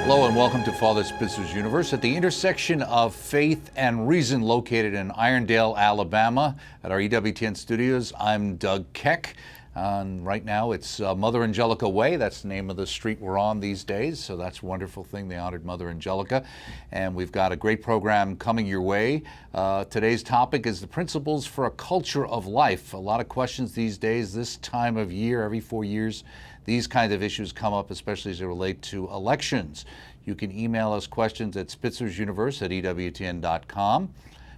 Hello and welcome to Father Spitzer's Universe at the intersection of faith and reason, located in Irondale, Alabama at our EWTN studios. I'm Doug Keck. Right now it's Mother Angelica Way. That's the name of the street we're on these days, so that's a wonderful thing. They honored Mother Angelica, and we've got a great program coming your way. Today's topic is the principles for a culture of life. A lot of questions these days, this time of year, every 4 years. These kinds of issues come up, especially as they relate to elections. You can email us questions at spitzer'suniverse@ewtn.com.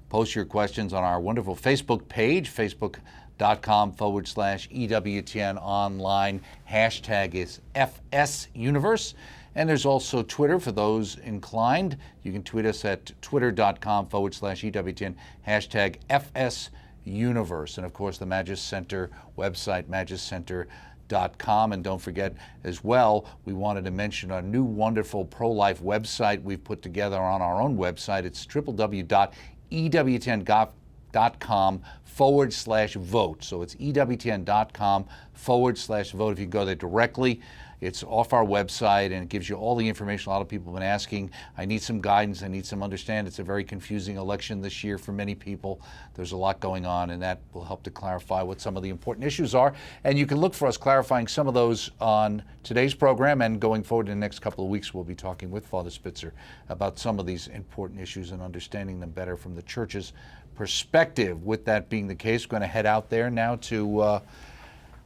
Post your questions on our wonderful Facebook page, facebook.com/EWTN online. Hashtag is FSUniverse. And there's also Twitter for those inclined. You can tweet us at twitter.com/EWTN, hashtag FSUniverse. And of course, the Magis Center website, magiscenter.com. And don't forget as well, we wanted to mention a new wonderful pro-life website we've put together on our own website. It's www.ewtn.com/vote. So it's ewtn.com/vote. If you go there directly, it's off our website and it gives you all the information. A lot of people have been asking, I need some guidance, I need some understanding. It's a very confusing election this year for many people. There's a lot going on, and that will help to clarify what some of the important issues are. And you can look for us clarifying some of those on today's program, and going forward in the next couple of weeks, we'll be talking with Father Spitzer about some of these important issues and understanding them better from the church's perspective. With that being the case, we're going to head out there now to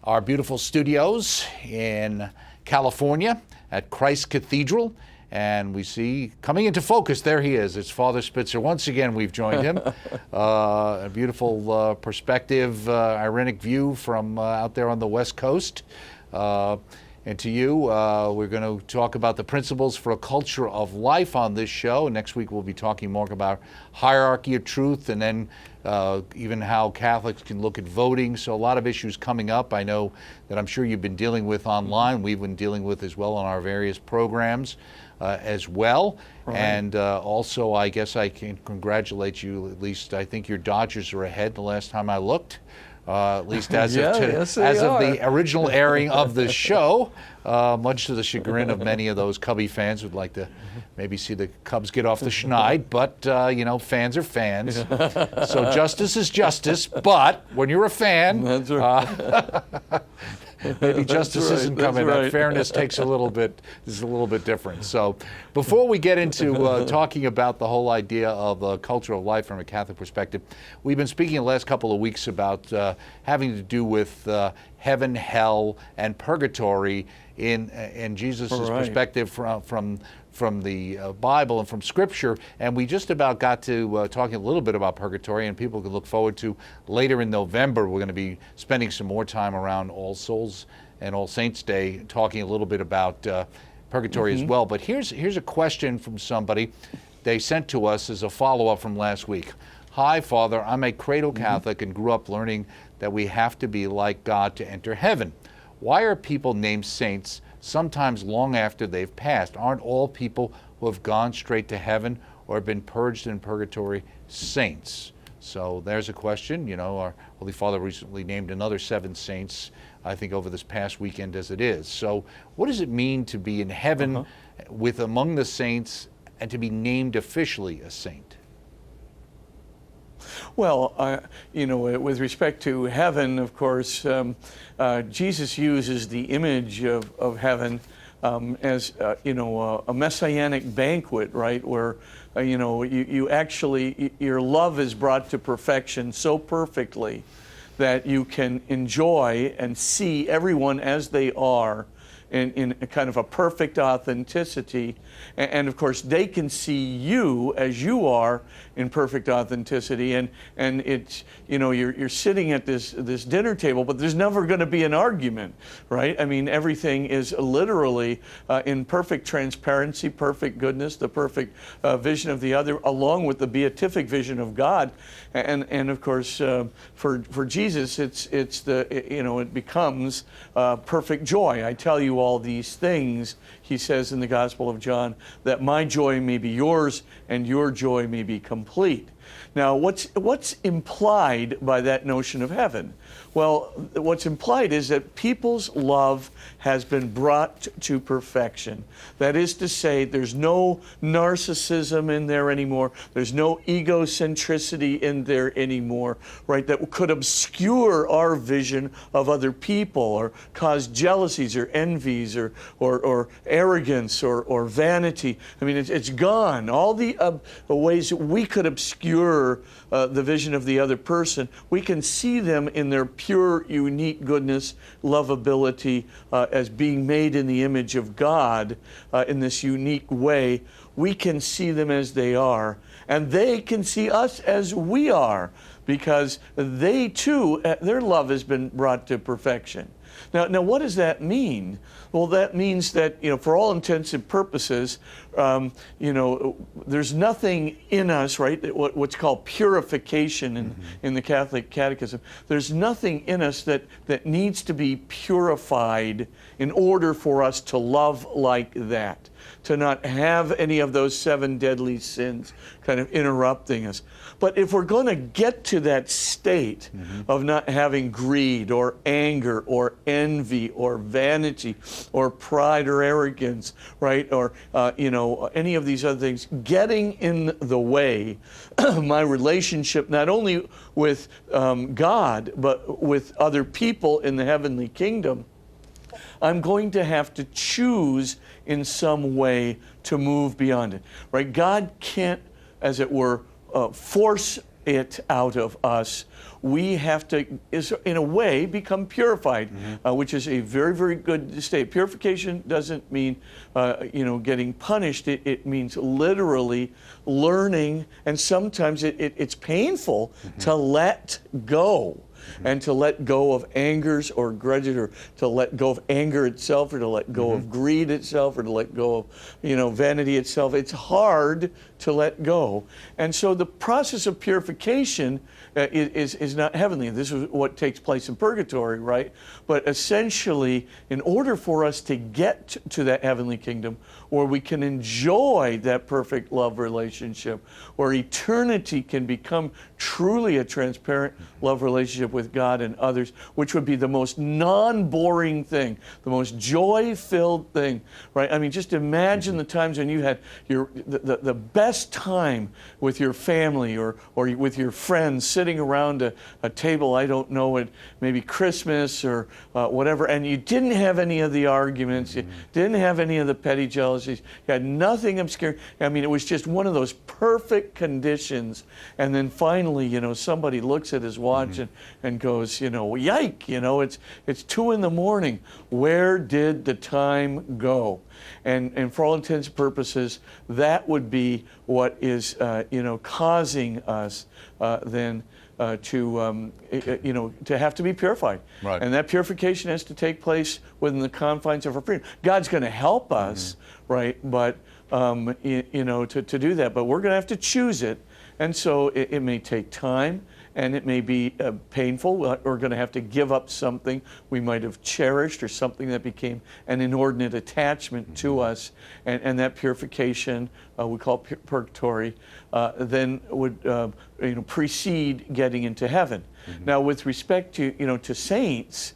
our beautiful studios in California at Christ Cathedral, and we see coming into focus, there he is. It's Father Spitzer. Once again, we've joined him. A beautiful perspective, ironic view from out there on the West Coast. And to you, we're going to talk about the principles for a culture of life on this show. Next week, we'll be talking more about hierarchy of truth, and then even how Catholics can look at voting. So a lot of issues coming up. I know that I'm sure you've been dealing with online. We've been dealing with as well on our various programs as well. Right. And also, I guess I can congratulate you. At least I think your Dodgers are ahead the last time I looked. At least as of the original airing of the show, much to the chagrin of many of those Cubby fans who'd like to maybe see the Cubs get off the schneid, but fans are fans. So justice is justice, but when you're a fan, that's right. Maybe justice isn't coming. Right. That fairness is a little bit different. So before we get into talking about the whole idea of the culture of life from a Catholic perspective, we've been speaking the last couple of weeks about having to do with heaven, hell, and purgatory in Jesus' perspective from the Bible and from Scripture. And we just about got to talking a little bit about purgatory, and people can look forward to later in November. We're going to be spending some more time around All Souls and All Saints Day talking a little bit about purgatory as well. But here's a question from somebody they sent to us as a follow-up from last week. Hi, Father. I'm a cradle Catholic and grew up learning that we have to be like God to enter heaven. Why are people named saints sometimes long after they've passed? Aren't all people who have gone straight to heaven or been purged in purgatory saints? So there's a question. Our Holy Father recently named another 7 saints, I think over this past weekend as it is. So what does it mean to be in heaven with among the saints and to be named officially a saint? Well, with respect to heaven, of course, Jesus uses the image of heaven as, a messianic banquet, right? Where, you actually, your love is brought to perfection so perfectly that you can enjoy and see everyone as they are in a kind of a perfect authenticity. And of course, they can see you as you are in perfect authenticity. And it's, you're sitting at this dinner table, but there's never going to be an argument, right? I mean, everything is literally in perfect transparency, perfect goodness, the perfect vision of the other, along with the beatific vision of God. And of course, for Jesus, it becomes perfect joy. I tell you all these things, he says in the Gospel of John, that my joy may be yours and your joy may be complete. Now, what's implied by that notion of heaven? Well, what's implied is that people's love has been brought to perfection. That is to say, there's no narcissism in there anymore. There's no egocentricity in there anymore, right, that could obscure our vision of other people or cause jealousies or envies or arrogance or vanity. I mean, it's gone. All the ways that we could obscure the vision of the other person, we can see them in their pure, unique goodness, lovability, as being made in the image of God in this unique way. We can see them as they are, and they can see us as we are, because they too, their love has been brought to perfection. Now, what does that mean? Well, that means that, for all intents and purposes, there's nothing in us, right? What's called purification in the Catholic Catechism. There's nothing in us that needs to be purified in order for us to love like that, to not have any of those 7 deadly sins kind of interrupting us. But if we're going to get to that state of not having greed or anger or envy or vanity or pride or arrogance, right, or any of these other things getting in the way, my relationship not only with God but with other people in the heavenly kingdom, I'm going to have to choose in some way to move beyond it, right? God can't, as it were, force it out of us. We have to, in a way, become purified, which is a very, very good state. Purification doesn't mean, getting punished. It means literally learning, and sometimes it's painful to let go. And to let go of angers or grudges, or to let go of anger itself, or to let go of greed itself, or to let go of, vanity itself. It's hard to let go. And so the process of purification is not heavenly. This is what takes place in purgatory, right? But essentially, in order for us to get to that heavenly kingdom, where we can enjoy that perfect love relationship, where eternity can become truly a transparent love relationship with God and others, which would be the most non-boring thing, the most joy-filled thing, right? I mean, just imagine the times when you had the best time with your family or with your friends sitting around a table, I don't know, at maybe Christmas or whatever, and you didn't have any of the arguments, you didn't have any of the petty jealousies, you had nothing obscure. I mean, it was just one of those perfect conditions, and then finally, somebody looks at his watch and goes, yike, it's 2 a.m. Where did the time go? And for all intents and purposes, that would be what is, causing us then to have to be purified. Right. And that purification has to take place within the confines of our freedom. God's going to help us, right? But, to do that. But we're going to have to choose it. And so it may take time, and it may be painful. We're going to have to give up something we might have cherished, or something that became an inordinate attachment to us. And that purification, we call purgatory, then would precede getting into heaven. Now, with respect to saints,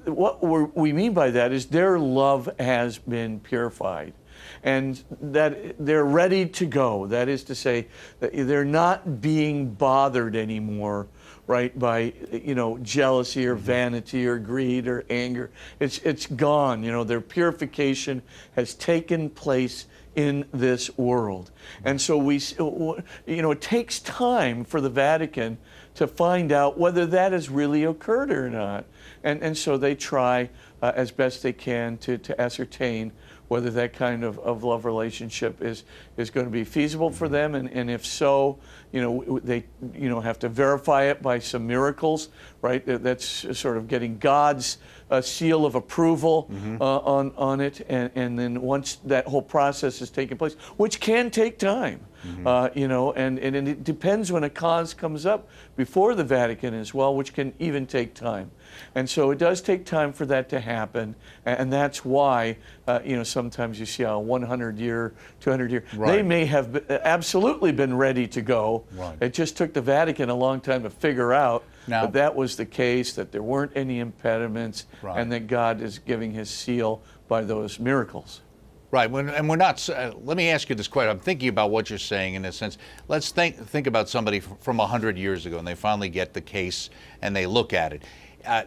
what we mean by that is their love has been purified, and that they're ready to go. That is to say, that they're not being bothered anymore, right, by jealousy or vanity or greed or anger. It's gone. Their purification has taken place in this world. And so it takes time for the Vatican to find out whether that has really occurred or not. And so they try as best they can to ascertain whether that kind of love relationship is going to be feasible for them, and if so, they have to verify it by some miracles, right? That's sort of getting God's seal of approval on it, and then once that whole process has taken place, which can take time. you know, and it depends when a cause comes up before the Vatican as well, which can even take time. And so it does take time for that to happen, and that's why, you know, sometimes you see a 100-year, 200-year. Right. They may have absolutely been ready to go. Right. It just took the Vatican a long time to figure out Now, that that was the case, that there weren't any impediments, Right. and that God is giving his seal by those miracles. right, and we're not. Let me ask you this question. I'm thinking about what you're saying in a sense. Let's think about somebody from 100 years ago, and they finally get the case and they look at it.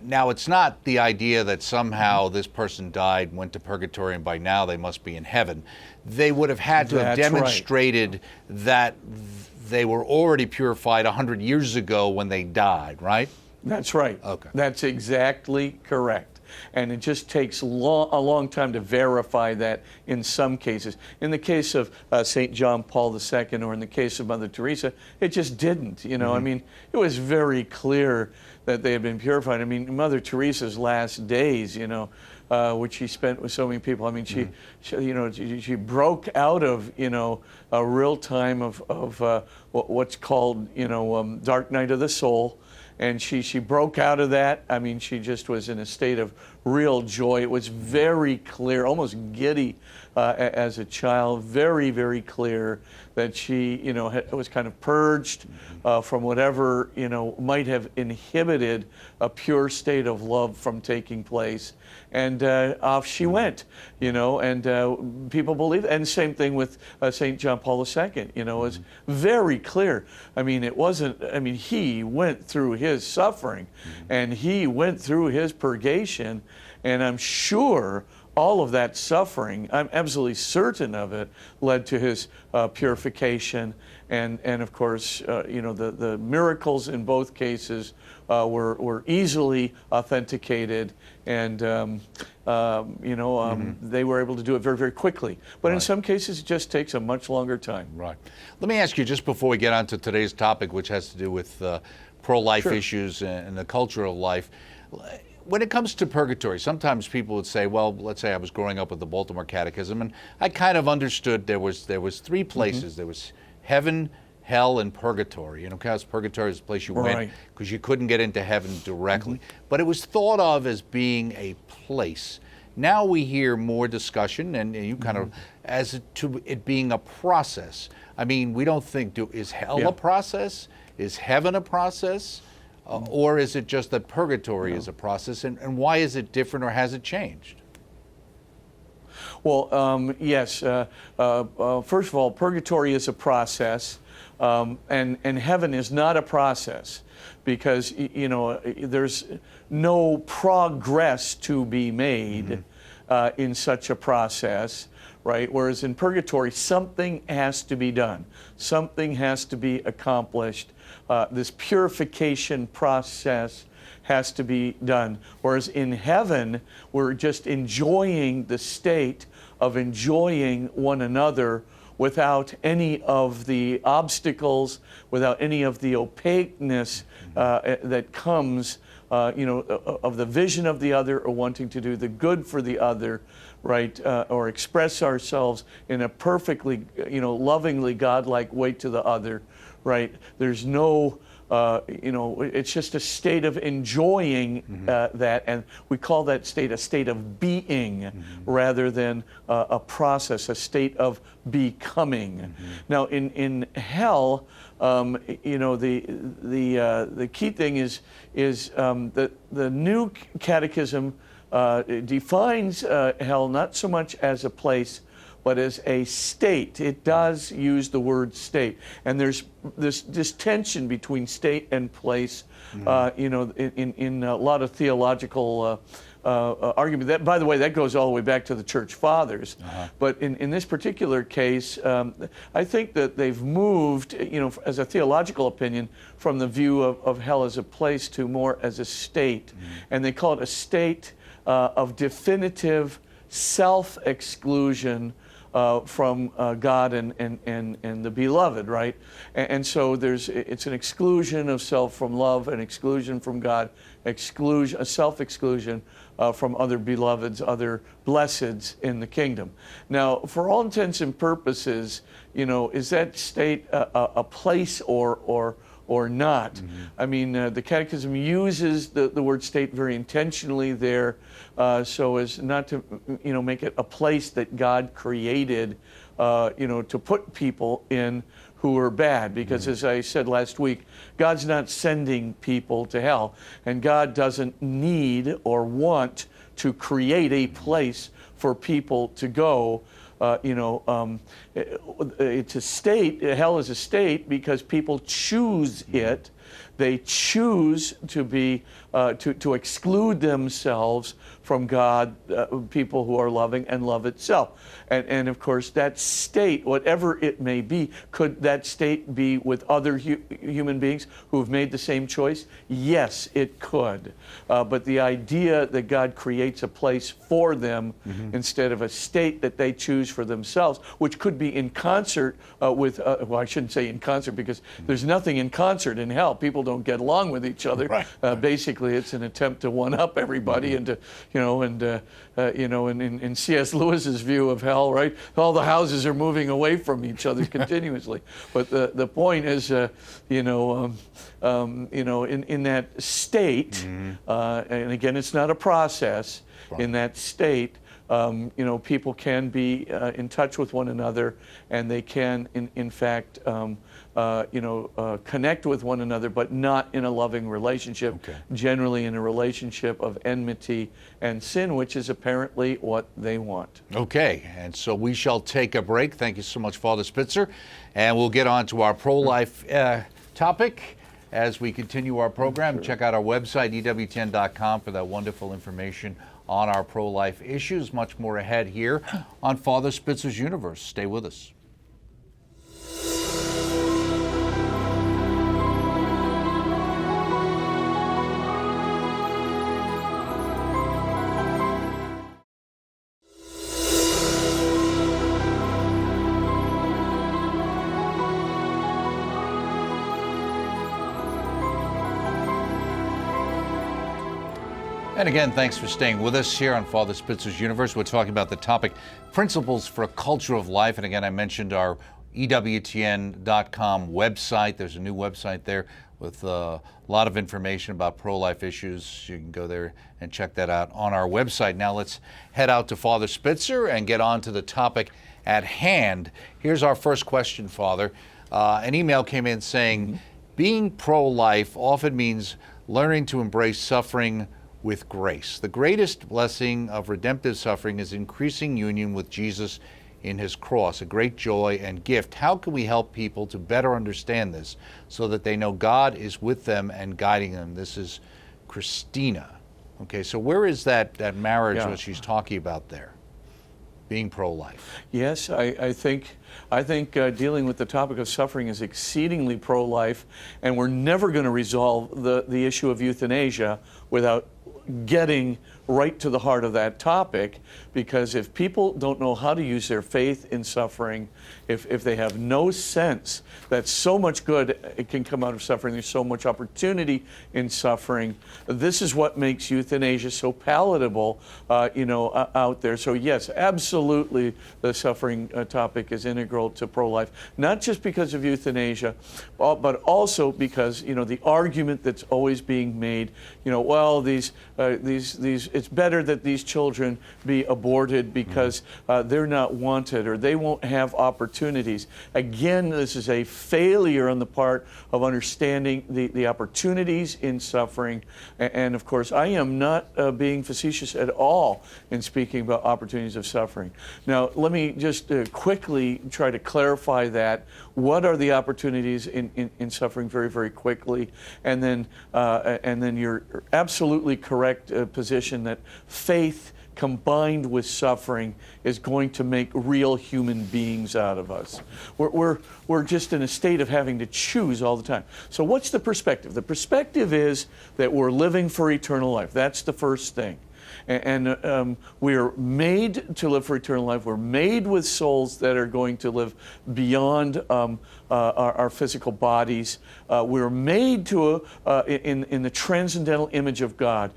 Now, it's not the idea that somehow this person died, went to purgatory, and by now they must be in heaven. They would have had to have That's right. demonstrated that they were already purified 100 years ago when they died, right? That's right. Okay. That's exactly correct. And it just takes a long time to verify that in some cases. In the case of St. John Paul II, or in the case of Mother Teresa, it just didn't. You know, I mean, it was very clear that they had been purified. I mean, Mother Teresa's last days, you know, which she spent with so many people. I mean, she you know, she broke out of, you know, a real time of what's called, you know, dark night of the soul. And she broke out of that. I mean, she just was in a state of real joy. It was very clear, almost giddy as a child, very, very clear that she, you know, was kind of purged from whatever, you know, might have inhibited a pure state of love from taking place. And off she went, you know, and people believe. And same thing with St. John Paul II, you know, is very clear. I mean, it wasn't, I mean, he went through his suffering and he went through his purgation, and I'm sure all of that suffering, I'm absolutely certain of it, led to his purification. And of course, you know, the miracles in both cases were easily authenticated, and you know, they were able to do it very, very quickly. But in some cases, it just takes a much longer time. Right. Let me ask you, just before we get on to today's topic, which has to do with pro-life Sure. issues and the culture of life. When it comes to purgatory, sometimes people would say, well, let's say I was growing up with the Baltimore Catechism, and I kind of understood there was three places. There was heaven, hell, and purgatory. You know, because purgatory is the place you went Right. because you couldn't get into heaven directly. But it was thought of as being a place. Now we hear more discussion, and you kind of, as to it being a process. I mean, we don't think, is hell Yeah. a process? Is heaven a process? Or is it just that purgatory is a process? And why is it different, or has it changed? Well, yes. First of all, purgatory is a process, and heaven is not a process, because you know, there's no progress to be made in such a process, right? Whereas in purgatory, something has to be done, something has to be accomplished. This purification process has to be done. Whereas in heaven, we're just enjoying the state of enjoying one another without any of the obstacles, without any of the opaqueness that comes, you know, of the vision of the other, or wanting to do the good for the other, right? Or express ourselves in a perfectly, you know, lovingly godlike way to the other, right? There's no, you know, it's just a state of enjoying that, and we call that state a state of being rather than a process, a state of becoming. Now, in hell, you know, the key thing is that the new catechism defines hell not so much as a place, but as a state. It does use the word state. And there's this tension between state and place, you know, in a lot of theological argument. That, by the way, that goes all the way back to the Church Fathers. But in this particular case, I think that they've moved, you know, as a theological opinion, from the view of hell as a place to more as a state. And they call it a state of definitive self-exclusion from God and the beloved, right? And so it's an exclusion of self from love, an exclusion from God, a self-exclusion from other beloveds, other blesseds in the kingdom. Now, for all intents and purposes, is that state a place or not? Mm-hmm. I mean, the Catechism uses the word state very intentionally there, so as not to, make it a place that God created, to put people in who are bad. Because mm-hmm. as I said last week, God's not sending people to hell, and God doesn't need or want to create a place for people to go. It's a state, hell is a state because people choose it. They choose to be, to exclude themselves from God, people who are loving and love itself. And of course, that state, whatever it may be, could that state be with other human beings who have made the same choice? Yes, it could. But the idea that God creates a place for them mm-hmm. instead of a state that they choose for themselves, which could be in concert with, well, I shouldn't say in concert because there's nothing in concert in hell. People don't get along with each other. Right. Basically, it's an attempt to one-up everybody mm-hmm. and to, in C.S. Lewis's view of hell, right? All the houses are moving away from each other continuously. But the point is, in that state, mm-hmm. And again, it's not a process. Right. In that state, people can be in touch with one another, and they can, in fact, connect with one another, but not in a loving relationship, okay. Generally in a relationship of enmity and sin, which is apparently what they want. Okay, and so we shall take a break. Thank you so much, Father Spitzer, and we'll get on to our pro-life topic as we continue our program. Sure. Check out our website, EWTN.com, for that wonderful information on our pro-life issues. Much more ahead here on Father Spitzer's Universe. Stay with us. And again, thanks for staying with us here on Father Spitzer's Universe. We're talking about the topic, Principles for a Culture of Life. And again, I mentioned our EWTN.com website. There's a new website there with a lot of information about pro-life issues. You can go there and check that out on our website. Now let's head out to Father Spitzer and get on to the topic at hand. Here's our first question, Father. An email came in saying, being pro-life often means learning to embrace suffering with grace. The greatest blessing of redemptive suffering is increasing union with Jesus in his cross, a great joy and gift. How can we help people to better understand this so that they know God is with them and guiding them? This is Christina. Okay, so where is that marriage that she's talking about there? Being pro-life. Yes, I think dealing with the topic of suffering is exceedingly pro-life, and we're never going to resolve the issue of euthanasia without getting right to the heart of that topic, because if people don't know how to use their faith in suffering, if they have no sense that so much good it can come out of suffering, there's so much opportunity in suffering, this is what makes euthanasia so palatable, out there. So yes, absolutely, the suffering topic is integral to pro-life, not just because of euthanasia, but also because, the argument that's always being made, well, these it's better that these children be aborted because they're not wanted or they won't have opportunities. Again, this is a failure on the part of understanding the opportunities in suffering. And of course, I am not being facetious at all in speaking about opportunities of suffering. Now, let me just quickly try to clarify that. What are the opportunities in suffering very, very quickly? And then your absolutely correct position that faith combined with suffering is going to make real human beings out of us. We're just in a state of having to choose all the time. So what's the perspective? The perspective is that we're living for eternal life. That's the first thing. And we are made to live for eternal life. We're made with souls that are going to live beyond our physical bodies. We're made to in the transcendental image of God,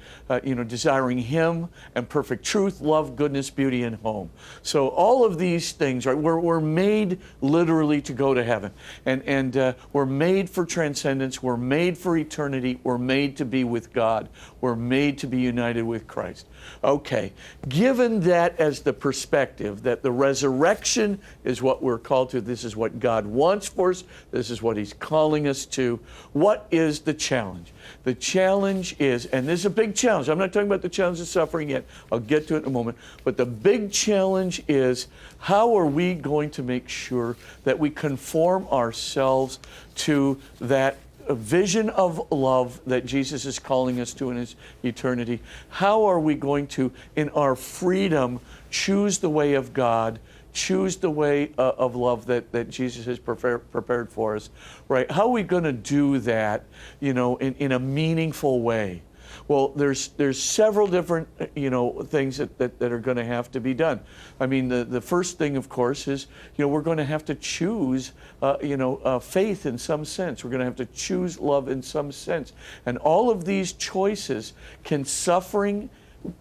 desiring Him and perfect truth, love, goodness, beauty, and home. So all of these things, right? We're made literally to go to heaven, and we're made for transcendence. We're made for eternity. We're made to be with God. We're made to be united with Christ. Okay, given that as the perspective that the resurrection is what we're called to, this is what God wants for us, this is what He's calling us to, what is the challenge? The challenge is, and this is a big challenge, I'm not talking about the challenge of suffering yet, I'll get to it in a moment, but the big challenge is, how are we going to make sure that we conform ourselves to that a vision of love that Jesus is calling us to in His eternity? How are we going to, in our freedom, choose the way of God, choose the way of love that Jesus has prepared for us, right? How are we going to do that, in a meaningful way? Well, there's several different, things that are going to have to be done. I mean, the first thing, of course, is, we're going to have to choose, faith in some sense. We're going to have to choose love in some sense. And all of these choices, can suffering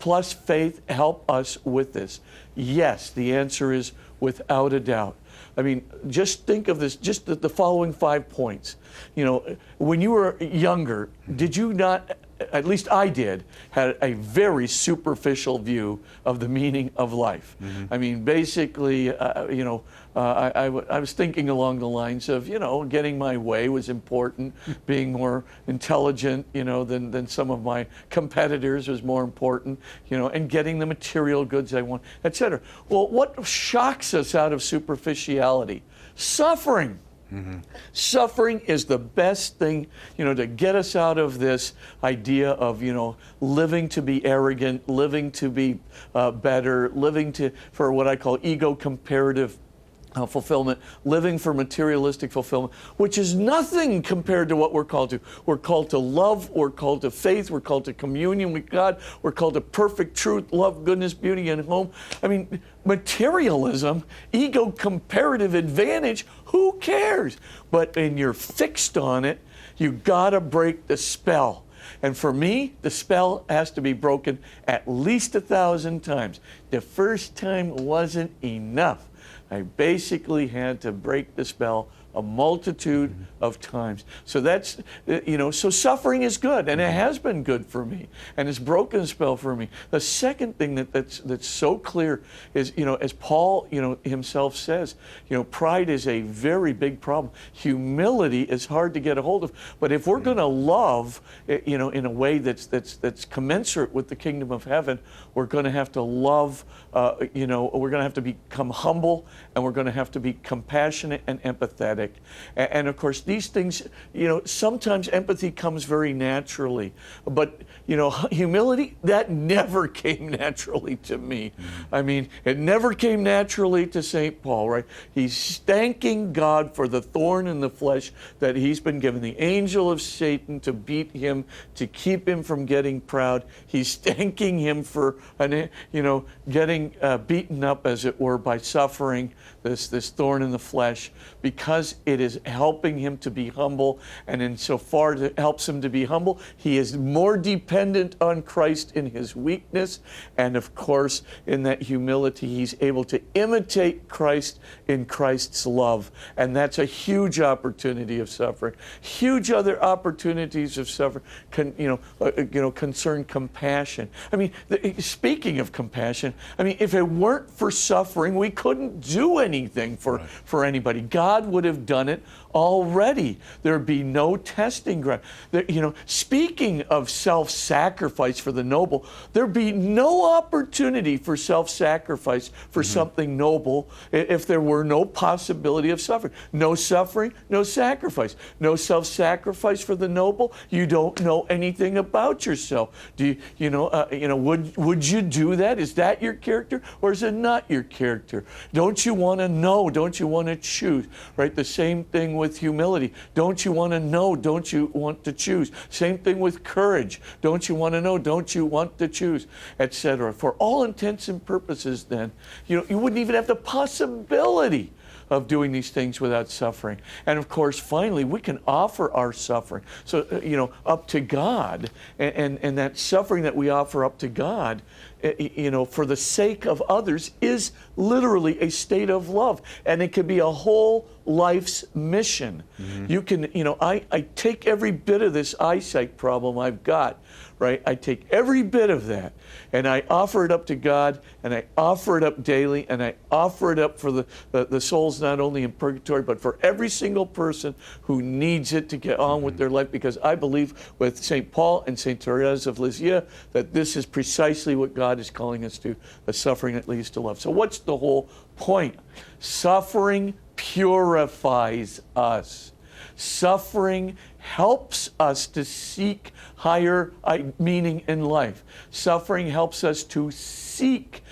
plus faith help us with this? Yes, the answer is without a doubt. I mean, just think of this, just the following 5 points. When you were younger, did you not, at least I did, had a very superficial view of the meaning of life. Mm-hmm. I mean, basically, I was thinking along the lines of, getting my way was important, being more intelligent, than some of my competitors was more important, and getting the material goods I want, etc. Well, what shocks us out of superficiality? Suffering. Mm-hmm. Suffering is the best thing, to get us out of this idea of, living to be arrogant, living to be better, living for what I call ego comparative fulfillment, living for materialistic fulfillment, which is nothing compared to what we're called to. We're called to love, we're called to faith, we're called to communion with God, we're called to perfect truth, love, goodness, beauty, and home. I mean, materialism, ego comparative advantage, who cares? But when you're fixed on it, you gotta break the spell. And for me, the spell has to be broken at least 1,000 times. The first time wasn't enough. I basically had to break the spell a multitude of times. So that's, so suffering is good, and it has been good for me, and it's broken the spell for me. The second thing that's so clear is, as Paul, himself says, pride is a very big problem. Humility is hard to get a hold of. But if we're going to love, in a way that's commensurate with the kingdom of heaven, we're going to have to love, we're going to have to become humble, and we're going to have to be compassionate and empathetic. And of course, these things, sometimes empathy comes very naturally, but, humility, that never came naturally to me. Mm-hmm. I mean, it never came naturally to St. Paul, right? He's thanking God for the thorn in the flesh that he's been given, the angel of Satan to beat him, to keep him from getting proud. He's thanking him for, getting beaten up, as it were, by suffering this thorn in the flesh, because it is helping him to be humble, and insofar as it helps him to be humble, he is more dependent on Christ in his weakness, and of course, in that humility, he's able to imitate Christ in Christ's love, and that's a huge opportunity of suffering. Huge other opportunities of suffering concern compassion. I mean, speaking of compassion, if it weren't for suffering, we couldn't do anything for anybody. God would have done it already. There'd be no testing ground. Speaking of self-sacrifice for the noble, there'd be no opportunity for self-sacrifice for something noble if there were no possibility of suffering. No suffering, no sacrifice. No self-sacrifice for the noble. You don't know anything about yourself. Would you do that? Is that your character, or is it not your character? Don't you want to know? Don't you want to choose? Right? The same thing with with humility. Don't you want to know? Don't you want to choose? Same thing with courage. Don't you want to know? Don't you want to choose? Etc. For all intents and purposes, then, you wouldn't even have the possibility of doing these things without suffering. And of course, finally, we can offer our suffering. So, up to God, and that suffering that we offer up to God, for the sake of others, is literally a state of love. And it can be a whole life's mission. You can, I take every bit of this eyesight problem I've got, right? I take every bit of that and I offer it up to God, and I offer it up daily, and I offer it up for the souls not only in purgatory, but for every single person who needs it to get on with their life, because I believe with St. Paul and St. Therese of Lisieux that this is precisely what God is calling us to, the suffering that leads to love. So what's the whole point? Suffering purifies us. Suffering helps us to seek higher meaning in life. Suffering helps us to seek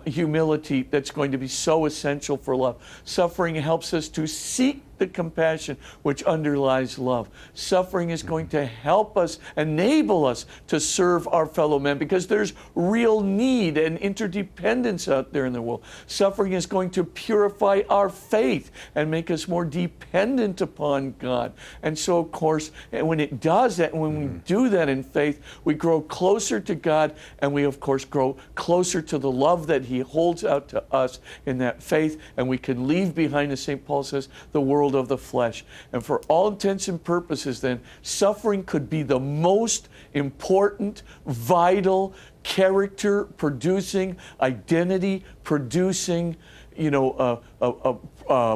humility that's going to be so essential for love. Suffering helps us to seek the compassion which underlies love. Suffering is going to help us, enable us to serve our fellow men, because there's real need and interdependence out there in the world. Suffering is going to purify our faith and make us more dependent upon God. And so, of course, and when it does that, and when we do that in faith, we grow closer to God, and we, of course, grow closer to the love that He holds out to us in that faith, and we can leave behind, as St. Paul says, the world of the flesh. And for all intents and purposes, then, suffering could be the most important, vital, character-producing, identity-producing,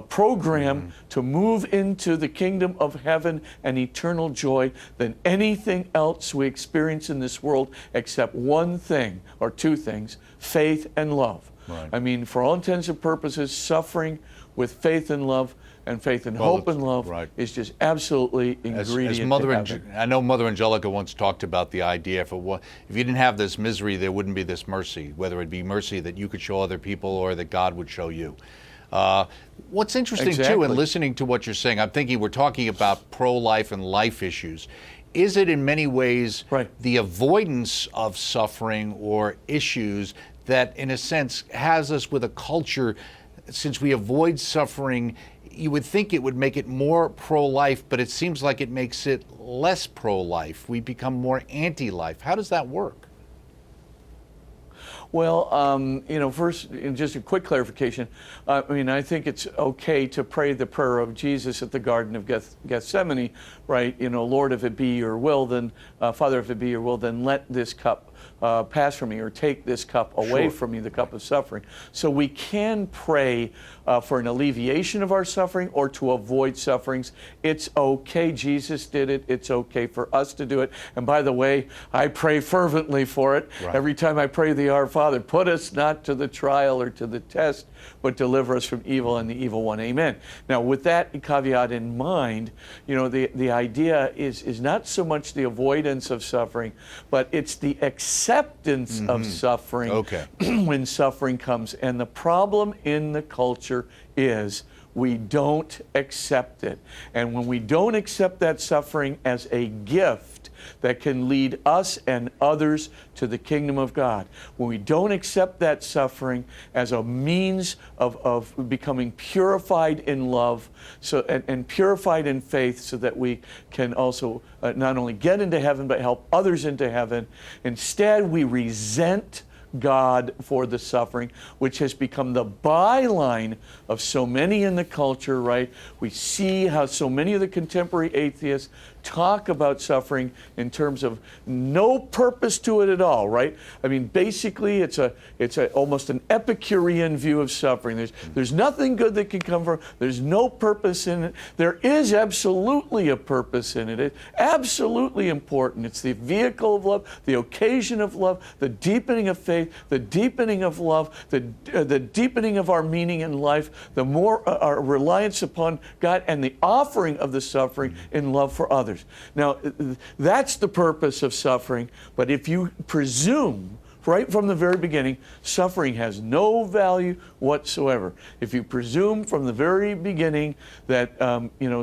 program to move into the kingdom of heaven and eternal joy than anything else we experience in this world, except one thing or two things: faith and love. Right. I mean, for all intents and purposes, suffering with faith and love, and faith and hope and love, right, is just absolutely ingredient to heaven. I know Mother Angelica once talked about the idea, if you didn't have this misery, there wouldn't be this mercy, whether it be mercy that you could show other people or that God would show you. What's interesting, too, in listening to what you're saying, I'm thinking we're talking about pro-life and life issues. Is it in many ways the avoidance of suffering or issues that, in a sense, has us with a culture, since we avoid suffering, you would think it would make it more pro-life, but it seems like it makes it less pro-life. We become more anti-life. How does that work? Well, first, just a quick clarification. I think it's okay to pray the prayer of Jesus at the Garden of Gethsemane, right? Lord, if it be your will, then, Father, if it be your will, then let this cup pass from me, or take this cup away from me, the cup of suffering. So we can pray for an alleviation of our suffering or to avoid sufferings. It's okay. Jesus did it. It's okay for us to do it. And by the way, I pray fervently for it. Right. Every time I pray the Our Father, put us not to the trial or to the test, but deliver us from evil and the evil one. Amen. Now, with that caveat in mind, the idea is not so much the avoidance of suffering, but it's the acceptance of suffering when suffering comes. And the problem in the culture is we don't accept it. And when we don't accept that suffering as a gift that can lead us and others to the kingdom of God, when we don't accept that suffering as a means of becoming purified in love and purified in faith, so that we can also not only get into heaven but help others into heaven, instead we resent God for the suffering, which has become the byline of so many in the culture, right? We see how so many of the contemporary atheists talk about suffering in terms of no purpose to it at all, right? I mean, basically, it's almost an Epicurean view of suffering. There's nothing good that can come from it. There's no purpose in it. There is absolutely a purpose in it. It's absolutely important. It's the vehicle of love, the occasion of love, the deepening of faith, the deepening of love, the deepening of our meaning in life, the more our reliance upon God, and the offering of the suffering in love for others. Now, that's the purpose of suffering, but if you presume right from the very beginning, suffering has no value whatsoever. If you presume from the very beginning that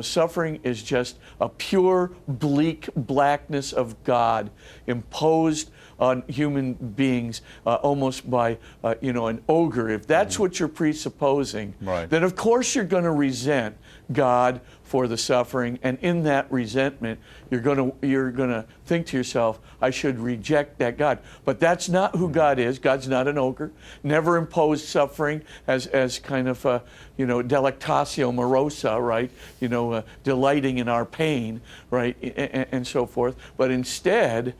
suffering is just a pure, bleak blackness of God imposed on human beings almost by an ogre, if that's what you're presupposing, right, then of course you're going to resent God for the suffering, and in that resentment, you're gonna think to yourself, I should reject that God. But that's not who God is. God's not an ogre. Never imposed suffering as kind of delectatio morosa, right? Delighting in our pain, right, and so forth. But instead,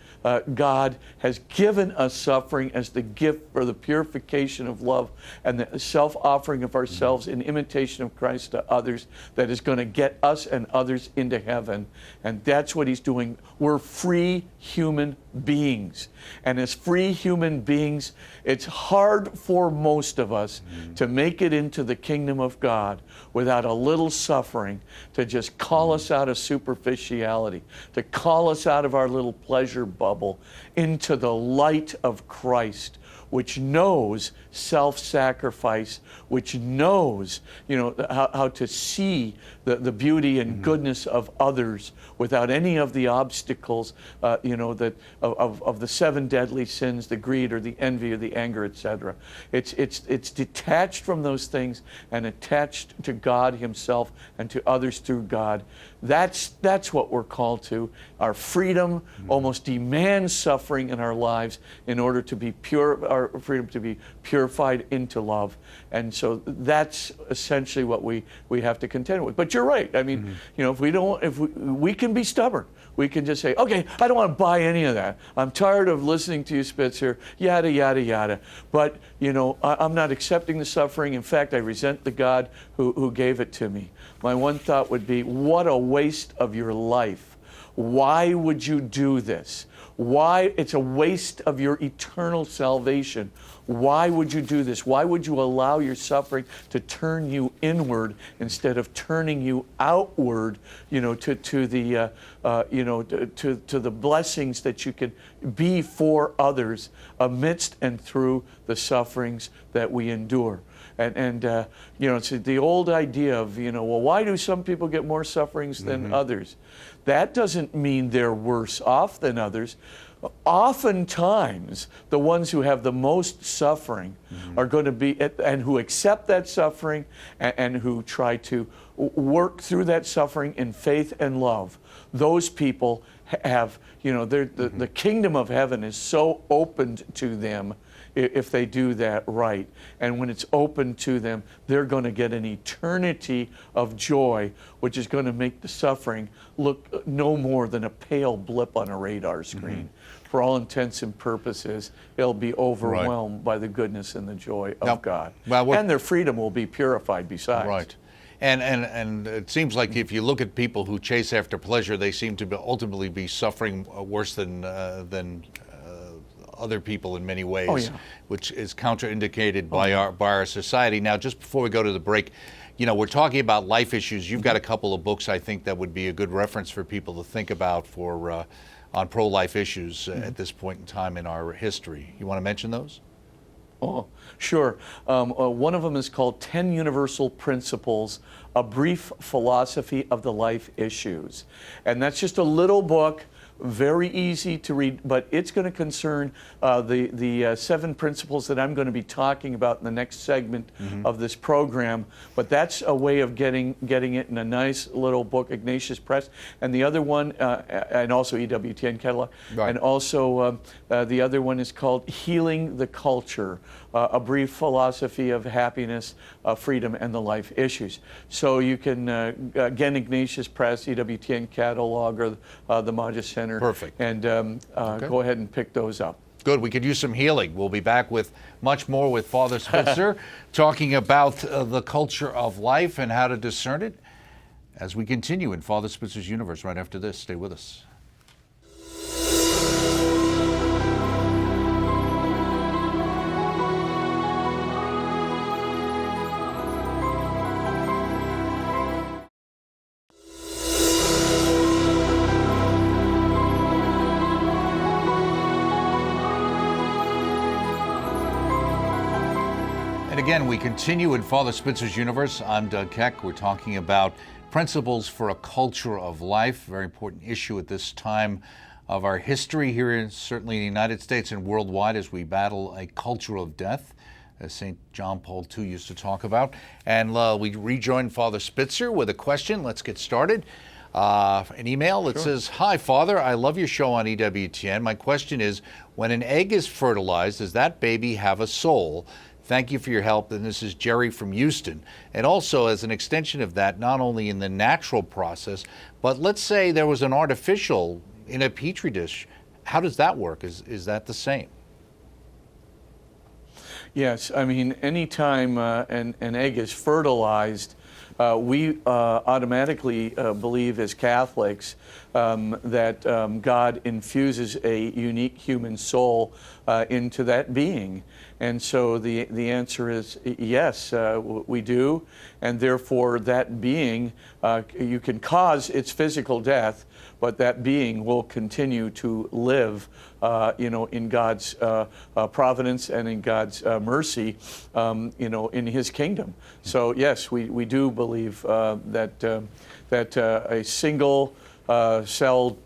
God has given us suffering as the gift for the purification of love and the self-offering of ourselves in imitation of Christ to others that is going to get us and others into heaven. And that's what he's doing. We're free human beings. And as free human beings, it's hard for most of us to make it into the kingdom of God without a little suffering to just call us out of superficiality, to call us out of our little pleasure bubble into the light of Christ, which knows self-sacrifice, which knows, how to see the beauty and goodness of others without any of the obstacles, that of the 7 deadly sins, the greed or the envy or the anger, etc. It's detached from those things and attached to God Himself and to others through God. That's what we're called to. Our freedom almost demands suffering in our lives in order to be pure. Our freedom to be purified into love, and so that's essentially what we have to contend with. But you're right. I mean, if we can be stubborn. We can just say, okay, I don't want to buy any of that. I'm tired of listening to you, Spitzer, yada, yada, yada. But, I'm not accepting the suffering. In fact, I resent the God who gave it to me. My one thought would be, what a waste of your life. Why would you do this? Why? It's a waste of your eternal salvation. Why would you do this? Why would you allow your suffering to turn you inward instead of turning you outward, to the blessings that you can be for others amidst and through the sufferings that we endure? And it's the old idea of, why do some people get more sufferings than others? That doesn't mean they're worse off than others. Oftentimes, the ones who have the most suffering are going to be, and who accept that suffering and who try to work through that suffering in faith and love. Those people have, the kingdom of heaven is so opened to them if they do that right. And when it's open to them, they're going to get an eternity of joy, which is going to make the suffering look no more than a pale blip on a radar screen. For all intents and purposes, they'll be overwhelmed by the goodness and the joy of God. And their freedom will be purified besides. Right. And it seems like if you look at people who chase after pleasure, they seem to ultimately be suffering worse than other people in many ways, which is counterindicated by our society. Now, just before we go to the break, we're talking about life issues. You've got a couple of books I think that would be a good reference for people to think about for on pro-life issues at this point in time in our history. You want to mention those? Oh, sure. One of them is called 10 Universal Principles, A Brief Philosophy of the Life Issues. And that's just a little book, very easy to read, but it's going to concern the 7 principles that I'm going to be talking about in the next segment of this program. But that's a way of getting it in a nice little book, Ignatius Press. And the other one, and also EWTN catalog, and also the other one is called Healing the Culture, A Brief Philosophy of Happiness, Freedom, and the Life Issues. So you can, again, Ignatius Press, EWTN catalog, or the Magis Center. Perfect. And go ahead and pick those up. Good. We could use some healing. We'll be back with much more with Father Spitzer, talking about the culture of life and how to discern it as we continue in Father Spitzer's universe right after this. Stay with us. And again, we continue in Father Spitzer's Universe. I'm Doug Keck. We're talking about principles for a culture of life, very important issue at this time of our history here, certainly in the United States and worldwide, as we battle a culture of death, as St. John Paul II used to talk about. And we rejoin Father Spitzer with a question. Let's get started. An email that says, "Hi, Father, I love your show on EWTN. My question is, when an egg is fertilized, does that baby have a soul? Thank you for your help." And this is Jerry from Houston. And also, as an extension of that, not only in the natural process, but let's say there was an artificial in a petri dish. How does that work? Is that the same? Yes, I mean, anytime an egg is fertilized, we automatically believe as Catholics that God infuses a unique human soul into that being. And so the answer is yes, we do. And therefore that being, you can cause its physical death, but that being will continue to live in God's providence and in God's mercy, in His kingdom. So yes, we do believe that a single celled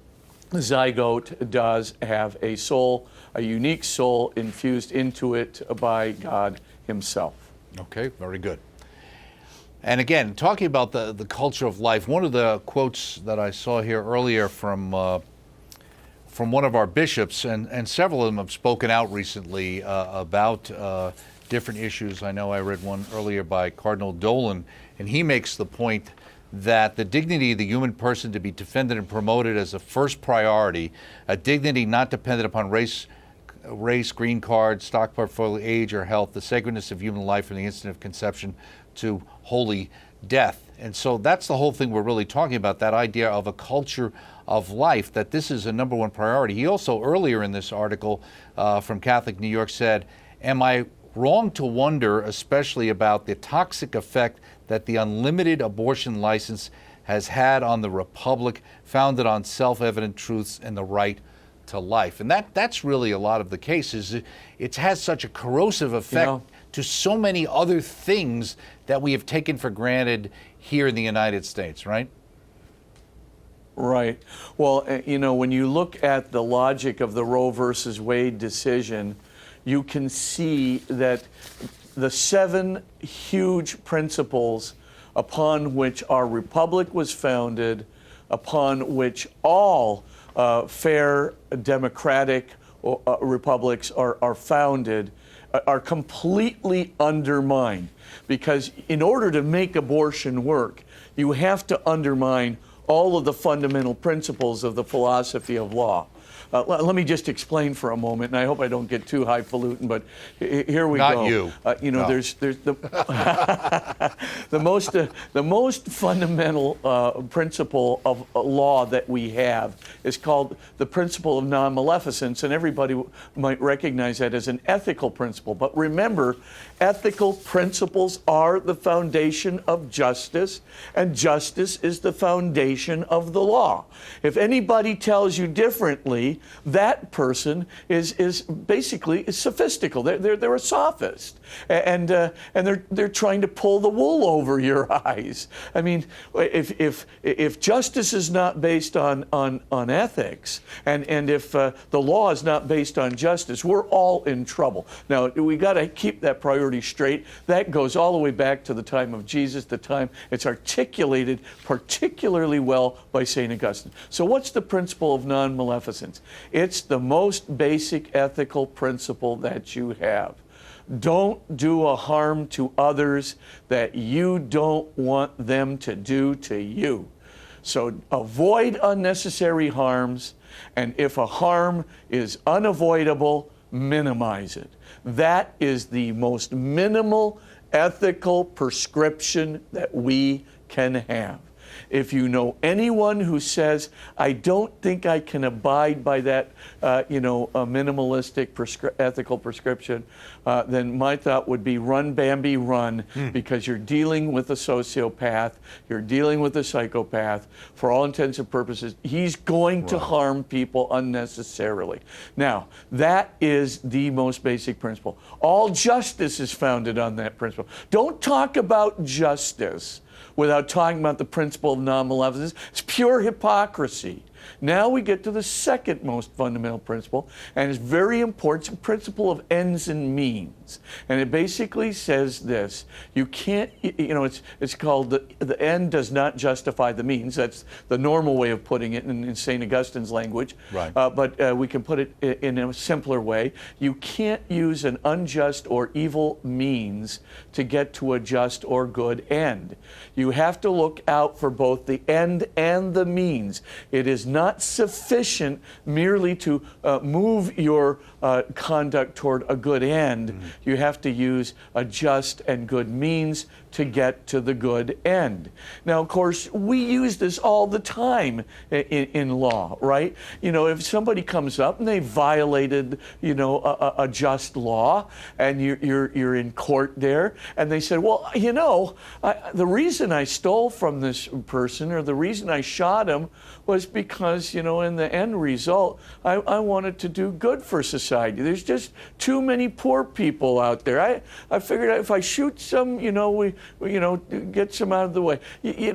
zygote does have a soul, a unique soul infused into it by God Himself. Okay, very good. And again, talking about the culture of life, one of the quotes that I saw here earlier from one of our bishops, and several of them have spoken out recently about different issues. I know I read one earlier by Cardinal Dolan, and he makes the point that the dignity of the human person to be defended and promoted as a first priority, a dignity not dependent upon race, green card, stock portfolio, age, or health, the sacredness of human life from the instant of conception to holy death. And so that's the whole thing we're really talking about, that idea of a culture of life, that this is a number one priority. He also earlier in this article from Catholic New York said, "Am I wrong to wonder especially about the toxic effect that the unlimited abortion license has had on the Republic, founded on self-evident truths and the right to life?" And that's really a lot of the cases. It has such a corrosive effect to so many other things that we have taken for granted here in the United States, right? Right. Well, when you look at the logic of the Roe versus Wade decision, you can see that the 7 huge principles upon which our republic was founded, upon which all fair democratic republics are founded, are completely undermined. Because in order to make abortion work, you have to undermine all of the fundamental principles of the philosophy of law. Let me just explain for a moment, and I hope I don't get too highfalutin, but here we go. Not you. No. There's the the most fundamental principle of law that we have is called the principle of non-maleficence, and everybody might recognize that as an ethical principle. But remember, ethical principles are the foundation of justice, and justice is the foundation of the law. If anybody tells you differently, that person is basically sophistical. They're a sophist, and they're trying to pull the wool over your eyes. I mean, if justice is not based on ethics, and if the law is not based on justice, we're all in trouble. Now we got to keep that priority straight. That goes all the way back to the time of Jesus, the time it's articulated particularly well by St. Augustine. So what's the principle of non-maleficence? It's the most basic ethical principle that you have. Don't do a harm to others that you don't want them to do to you. So avoid unnecessary harms, and if a harm is unavoidable, minimize it. That is the most minimal ethical prescription that we can have. If you know anyone who says, I don't think I can abide by that, a minimalistic ethical prescription, then my thought would be run, Bambi, run, because you're dealing with a sociopath, you're dealing with a psychopath. For all intents and purposes, he's going to harm people unnecessarily. Now, that is the most basic principle. All justice is founded on that principle. Don't talk about justice without talking about the principle of non-malevolence. It's pure hypocrisy. Now we get to the second most fundamental principle, and it's very important. It's a principle of ends and means. And it basically says this: you can't, it's called the end does not justify the means. That's the normal way of putting it in St. Augustine's language. Right. But we can put it in a simpler way. You can't use an unjust or evil means to get to a just or good end. You have to look out for both the end and the means. It is not sufficient merely to move your conduct toward a good end. You have to use a just and good means to get to the good end. Now, of course, we use this all the time in law, right? If somebody comes up and they violated, a just law, and you're in court there, and they said, well, the reason I stole from this person, or the reason I shot him, was because, in the end result, I wanted to do good for society. There's just too many poor people out there. I figured if I shoot some, get some out of the way.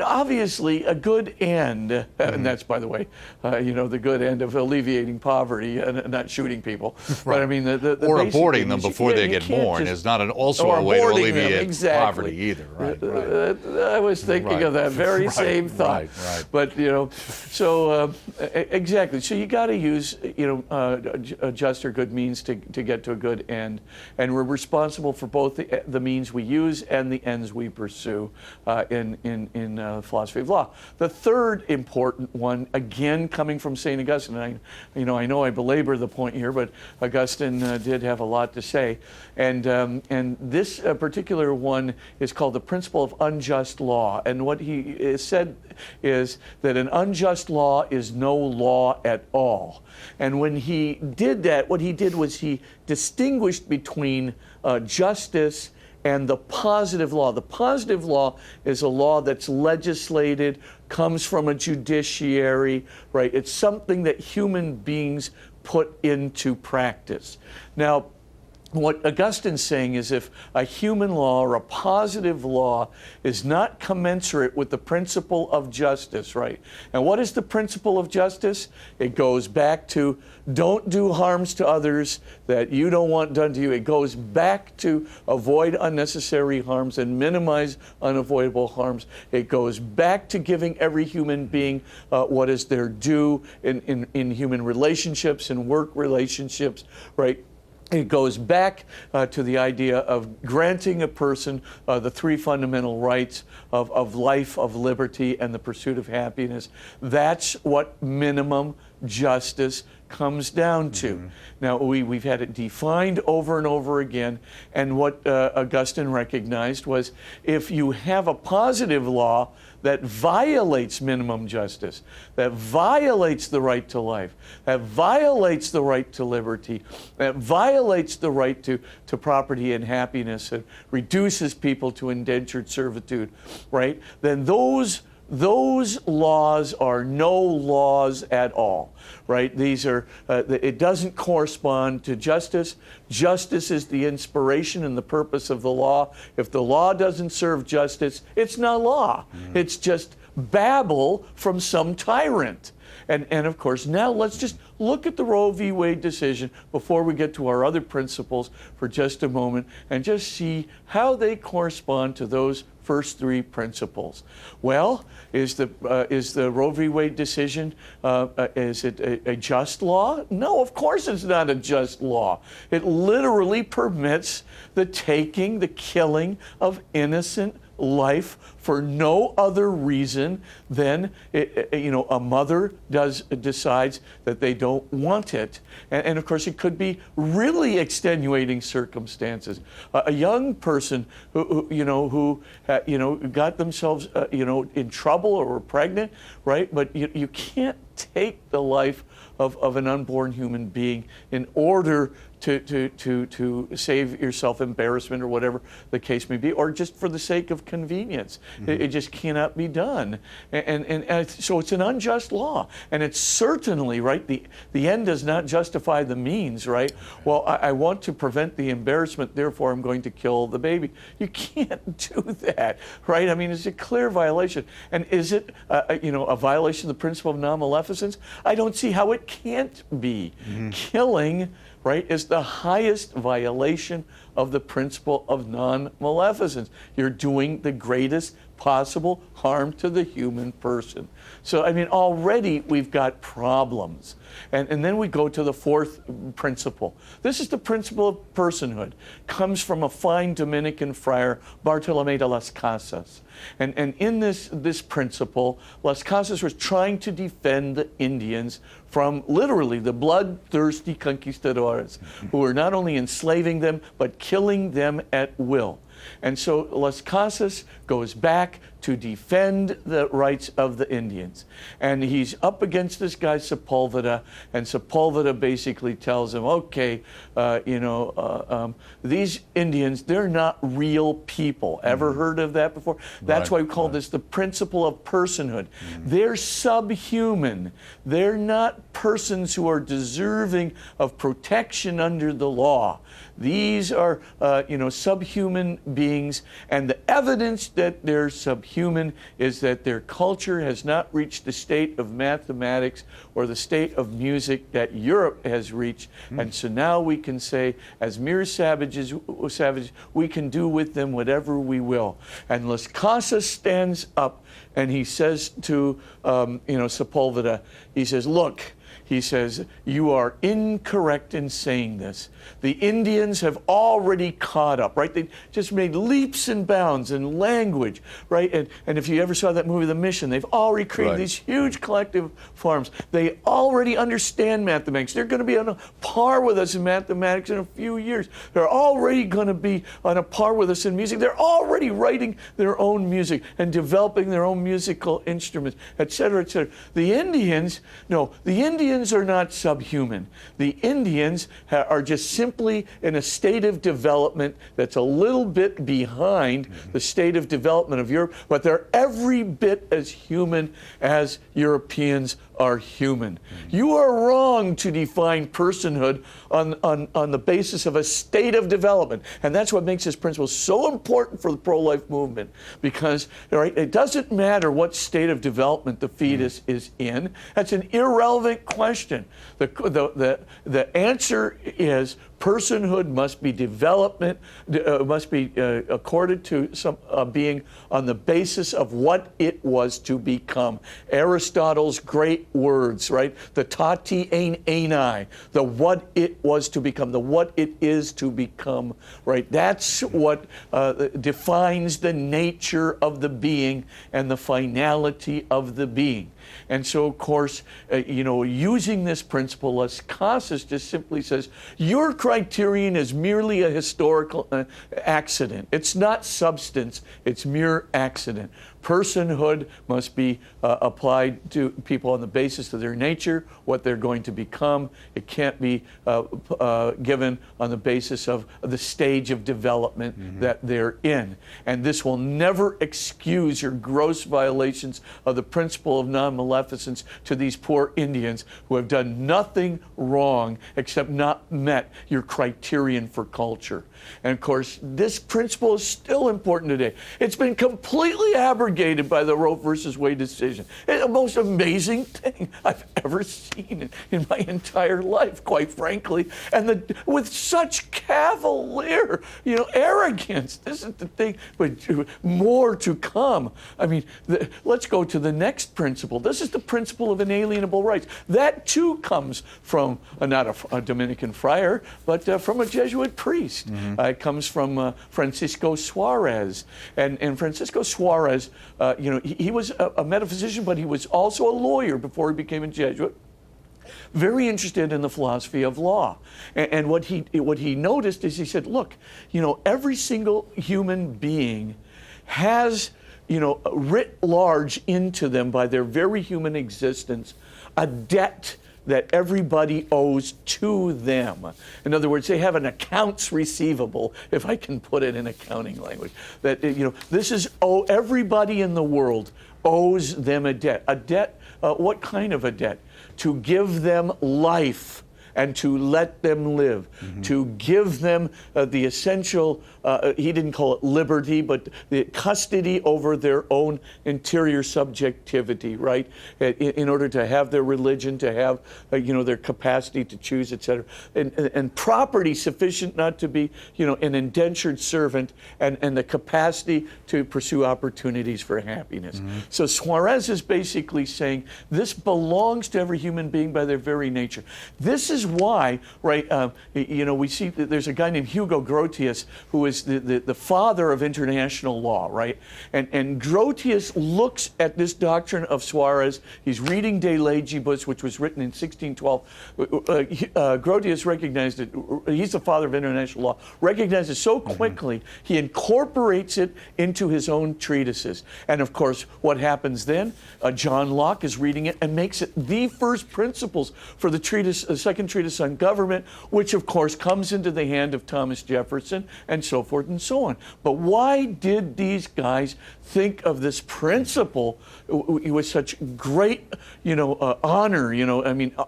Obviously, a good end, and that's, by the way, the good end of alleviating poverty and not shooting people. Right. But I mean, the or basic aborting thing them is before they get born is not also a way to alleviate poverty either. Right. I was thinking of that very same thought. Right. But exactly. So you got to use a just or good means to get to a good end, and we're responsible for both the means we use and the ends we pursue in philosophy of law. The third important one, again coming from St. Augustine, and I know I belabor the point here, but Augustine did have a lot to say, and this particular one is called the principle of unjust law. And what he said is that an unjust law is no law at all. And when he did that, what he did was he distinguished between justice and the positive law. The positive law is a law that's legislated, comes from a judiciary, right? It's something that human beings put into practice. Now, what Augustine's saying is if a human law or a positive law is not commensurate with the principle of justice, right? And what is the principle of justice? It goes back to don't do harms to others that you don't want done to you. It goes back to avoid unnecessary harms and minimize unavoidable harms. It goes back to giving every human being what is their due in human relationships and work relationships, right? It goes back to the idea of granting a person the three fundamental rights of life, of liberty, and the pursuit of happiness. That's what minimum justice comes down to. Now, we've had it defined over and over again, and what Augustine recognized was if you have a positive law that violates minimum justice, that violates the right to life, that violates the right to liberty, that violates the right to property and happiness, and reduces people to indentured servitude, right? Then those laws are no laws at all, right? These are, it doesn't correspond to justice. Justice is the inspiration and the purpose of the law. If the law doesn't serve justice, it's not law. It's just babble from some tyrant. And of course, now let's just look at the Roe v. Wade decision before we get to our other principles for just a moment and just see how they correspond to those first three principles. Well, is the Roe v. Wade decision, is it a just law? No, of course it's not a just law. It literally permits the taking, the killing of innocent life for no other reason than a mother decides that they don't want it, and of course it could be really extenuating circumstances. A young person who got themselves in trouble or were pregnant, right? But you can't take the life of an unborn human being in order to save yourself embarrassment or whatever the case may be, or just for the sake of convenience. It just cannot be done. And so it's an unjust law. And it's certainly, right, the end does not justify the means, right? Well, I want to prevent the embarrassment, therefore I'm going to kill the baby. You can't do that, right? I mean, it's a clear violation. And is it, a violation of the principle of non-maleficence? I don't see how it can't be. Killing, right, is the highest violation of the principle of non-maleficence. You're doing the greatest possible harm to the human person. So, I mean, already we've got problems. And then we go to the fourth principle. This is the principle of personhood. Comes from a fine Dominican friar, Bartolomé de las Casas. And in this principle, Las Casas was trying to defend the Indians from literally the bloodthirsty conquistadores who were not only enslaving them, but killing them at will. And so Las Casas goes back to defend the rights of the Indians. And he's up against this guy Sepulveda, and Sepulveda basically tells him, okay, these Indians, they're not real people. Ever heard of that before? That's why we call this the principle of personhood. They're subhuman. They're not persons who are deserving of protection under the law. These are, subhuman beings, and the evidence that they're subhuman is that their culture has not reached the state of mathematics or the state of music that Europe has reached. And so now we can say, as mere savages, we can do with them whatever we will. And Las Casas stands up and he says to, Sepulveda, he says, look, he says, you are incorrect in saying this. The Indians have already caught up, right? They just made leaps and bounds in language, right? And if you ever saw that movie, The Mission, they've already created these huge collective farms. They already understand mathematics. They're going to be on a par with us in mathematics in a few years. They're already going to be on a par with us in music. They're already writing their own music and developing their own musical instruments, et cetera, et cetera. The Indians are not subhuman. The Indians are just simply in a state of development that's a little bit behind the state of development of Europe, but they're every bit as human as Europeans are human. You are wrong to define personhood on the basis of a state of development. And that's what makes this principle so important for the pro-life movement, because it doesn't matter what state of development the fetus is in. That's an irrelevant question. The answer is personhood must be accorded to some being on the basis of what it was to become. Aristotle's great words, right? The tati ein einai, the what it was to become, the what it is to become, right? That's what defines the nature of the being and the finality of the being. And so, of course, using this principle, Las Casas just simply says, your criterion is merely a historical accident. It's not substance, it's mere accident. Personhood must be applied to people on the basis of their nature, what they're going to become. It can't be given on the basis of the stage of development that they're in. And this will never excuse your gross violations of the principle of non-maleficence to these poor Indians who have done nothing wrong except not met your criterion for culture. And of course, this principle is still important today. It's been completely abrogated abrogated by the Roe versus Wade decision. It's the most amazing thing I've ever seen in my entire life, quite frankly. And with such cavalier, arrogance. This is the thing, but more to come. I mean, let's go to the next principle. This is the principle of inalienable rights. That too comes from not a Dominican friar, but from a Jesuit priest. It comes from Francisco Suarez. And Francisco Suarez, he was a metaphysician, but he was also a lawyer before he became a Jesuit. Very interested in the philosophy of law. And what he noticed is he said, look, every single human being has, writ large into them by their very human existence, a debt that everybody owes to them. In other words, they have an accounts receivable, if I can put it in accounting language. That, this is, everybody in the world owes them a debt. A debt, what kind of a debt? To give them life and to let them live, to give them the essential, he didn't call it liberty, but the custody over their own interior subjectivity, right? In order to have their religion, to have, their capacity to choose, etc. And property sufficient not to be, an indentured servant, and the capacity to pursue opportunities for happiness. So Suarez is basically saying this belongs to every human being by their very nature. This is why, right, we see that there's a guy named Hugo Grotius who is the father of international law, right? And Grotius looks at this doctrine of Suarez. He's reading De Legibus, which was written in 1612. Grotius recognized it. He's the father of international law. Recognized it so quickly, he incorporates it into his own treatises. And of course, what happens then? John Locke is reading it and makes it the first principles for the treatise, second treatise on government, which of course comes into the hand of Thomas Jefferson, and so forth and so on. But why did these guys think of this principle with such great, honor,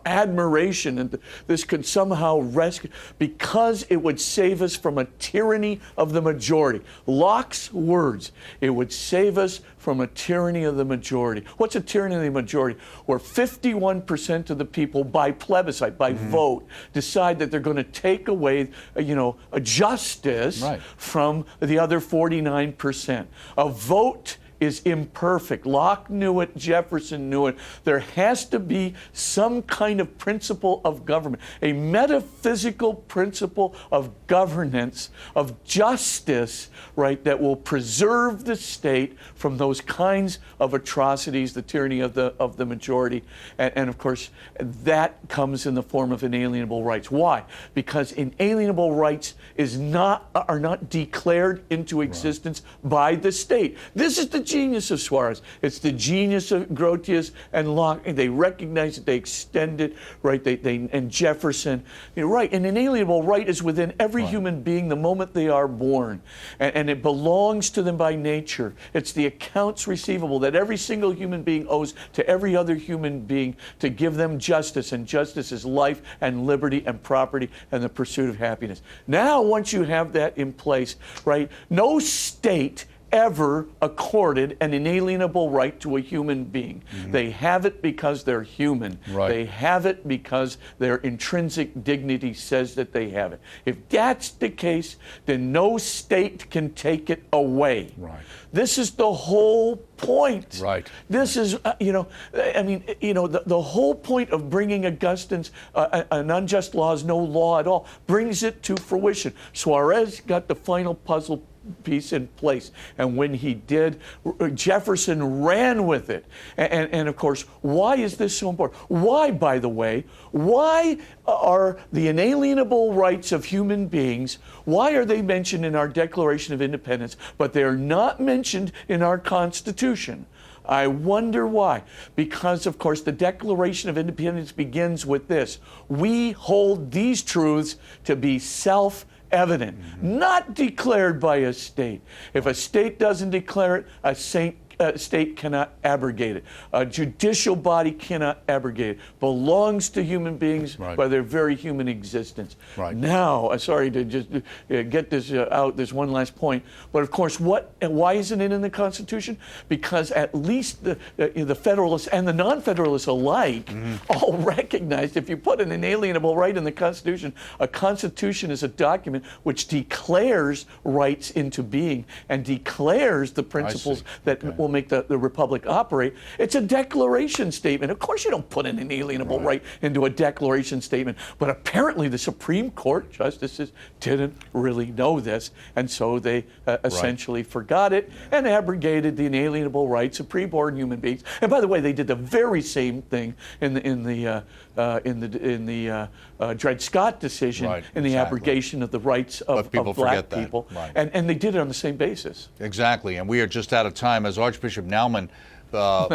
admiration, and this could somehow rescue? Because it would save us from a tyranny of the majority. Locke's words, it would save us from a tyranny of the majority. What's a tyranny of the majority? Where 51% of the people, by plebiscite, by vote, decide that they're going to take away, a justice from the other 49%. A vote is imperfect. Locke knew it, Jefferson knew it. There has to be some kind of principle of government, a metaphysical principle of governance, of justice, right, that will preserve the state from those kinds of atrocities, the tyranny of the majority. And of course, that comes in the form of inalienable rights. Why? Because inalienable rights are not declared into existence by the state. This is the genius of Suarez. It's the genius of Grotius and Locke. They recognize it, they extend it, right? And Jefferson, right? An inalienable right is within every human being the moment they are born, and it belongs to them by nature. It's the accounts receivable that every single human being owes to every other human being to give them justice, and justice is life and liberty and property and the pursuit of happiness. Now, once you have that in place, right? No state ever accorded an inalienable right to a human being. They have it because they're human. They have it because their intrinsic dignity says that they have it. If that's the case, then no state can take it away. This is the whole point. This is, the whole point of bringing Augustine's an unjust law is no law at all, brings it to fruition. Suarez got the final puzzle piece in place. And when he did, Jefferson ran with it. And of course, why is this so important? Why, by the way, why are the inalienable rights of human beings, why are they mentioned in our Declaration of Independence, but they are not mentioned in our Constitution? I wonder why. Because, of course, the Declaration of Independence begins with this: we hold these truths to be self-evident, not declared by a state. If a state doesn't declare it, a state cannot abrogate it. A judicial body cannot abrogate it. Belongs to human beings by their very human existence. Now, sorry to just get this out, there's one last point, but of course, why isn't it in the Constitution? Because at least the Federalists and the non-Federalists alike all recognized if you put an inalienable right in the Constitution, a Constitution is a document which declares rights into being and declares the principles that will make the republic operate. It's a declaration statement. Of course you don't put an inalienable right into a declaration statement, but apparently the Supreme Court justices didn't really know this, and so they essentially forgot it and abrogated the inalienable rights of preborn human beings. And by the way, they did the very same thing in the Dred Scott decision in the abrogation of the rights of black people. And they did it on the same basis. Exactly, and we are just out of time. As Archbishop Naumann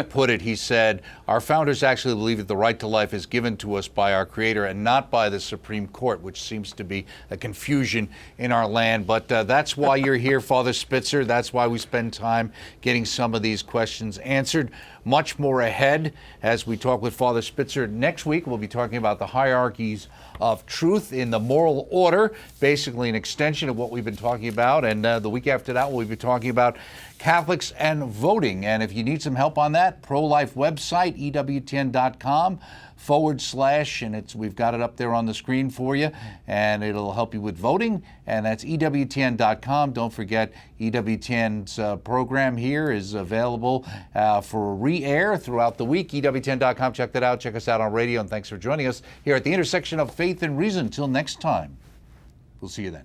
put it, he said, our founders actually believe that the right to life is given to us by our Creator and not by the Supreme Court, which seems to be a confusion in our land. But that's why you're here, Father Spitzer. That's why we spend time getting some of these questions answered. Much more ahead as we talk with Father Spitzer. Next week, we'll be talking about the hierarchies of truth in the moral order, basically an extension of what we've been talking about. And the week after that, we'll be talking about Catholics and voting. And if you need some help on that, pro-life website, EWTN.com/, and we've got it up there on the screen for you, and it'll help you with voting, and that's EWTN.com. Don't forget, EWTN's program here is available for re-air throughout the week. EWTN.com, check that out. Check us out on radio, and thanks for joining us here at the intersection of faith and reason. Till next time, we'll see you then.